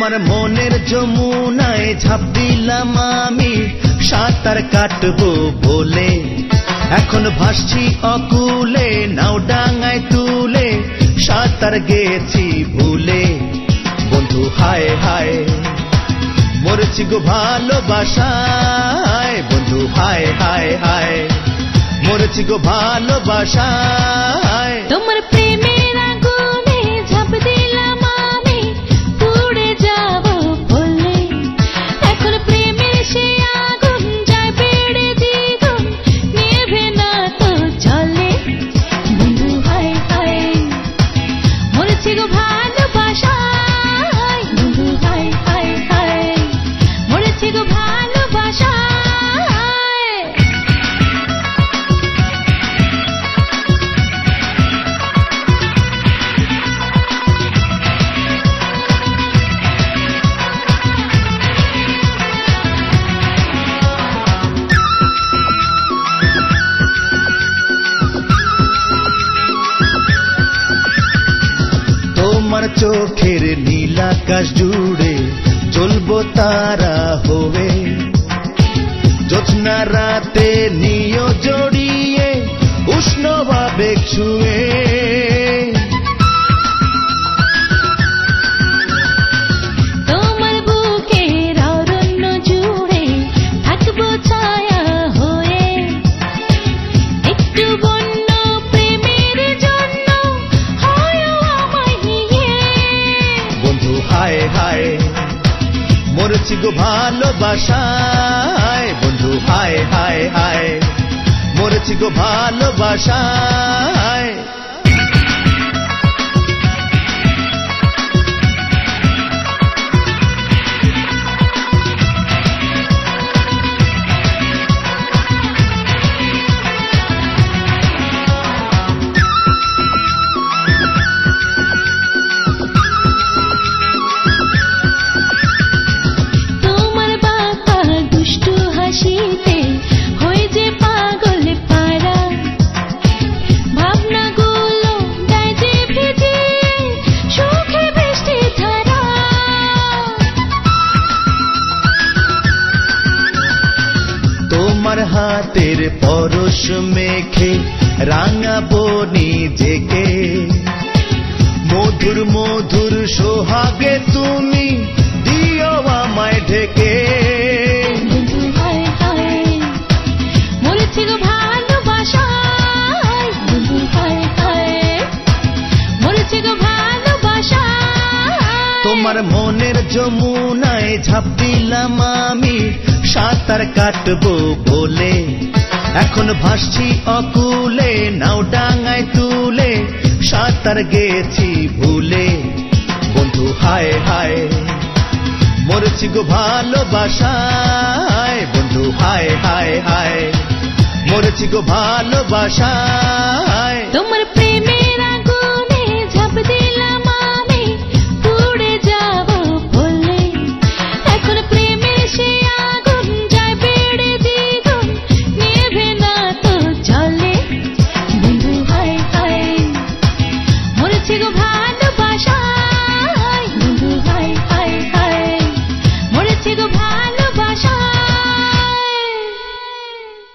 তোমার মনের যমুনায় ঝাঁপ দিলাম আমি সাঁতার কাটবো বলে, এখন ভাসছি অকুলে নাও ডাঙায় তুলে সাঁতার গেছি ভুলে। বন্ধু হায় হায় মরেছি গো ভালোবাসায়, বন্ধু হায় হায় হায় মরেছি গো ভালোবাসায়। তোমার প্রেমের আগুনে ঝাঁপ দিলাম আমি পুড়ে যাব বলে, এখন প্রেমের সে আগুন যায় বেড়ে দ্বিগুণ নেভে না তো জলে। বন্ধু হায় হায় মরেছি গো ভালোবাসায়, বন্ধু হায় হায় হায় মরেছি গো ভালোবাসায়। তোমার চোখের নীল আকাশ জুড়ে জ্বলবো তারা হয়ে, জ্যোৎস্না রাতে নিও জড়িয়ে উষ্ণ আবেগ ছুঁয়ে। তোমার বুকের অরণ্য জুড়ে থাকবো ছায়া হয়ে, একটু বন্য প্রেমের জন্য হয় আমায় নিয়ে। বন্ধু হায় হায় মরেছি গো ভালোবাসায়, বন্ধু হায় হায় হায় মরেছি গো ভালোবাসায়। তোমার বাঁকা দুষ্টু হাসিতে হয়ে যে পাগল পারা, ভাবনাগুলো দেয় যে ভিজে সুখে বৃষ্টি ধারা। তোমার হাতের পরশ মেখে রাঙাবো নিজেকে, মধুর মধুর সোহাগে তুমি দিও আমায় ঢেকে। বন্ধু হায় হায় মরেছি গো ভালোবাসায়, বন্ধু হায় হায় মরেছি গো ভালোবাসায়। তোমার মনের যমুনায় ঝাঁপ দিলাম আমি সাঁতার কাটবো বলে, এখন ভাসছি অকুলে নাও ডাঙায় তুলে সাঁতার গেছি ভুলে। বন্ধু হায় হায় মরেছি গো ভালোবাসায়, বন্ধু হায় হায় হায় মরেছি গো ভালোবাসায়। তোমার প্রেমের আগুনে ঝাঁপ দিলাম আমি পুড়ে যাব বলে, এখন প্রেমের সে আগুন যায় বেড়ে দ্বিগুণ নেভে না তো জলে। বন্ধু হায় হায় মরেছি গো ভালো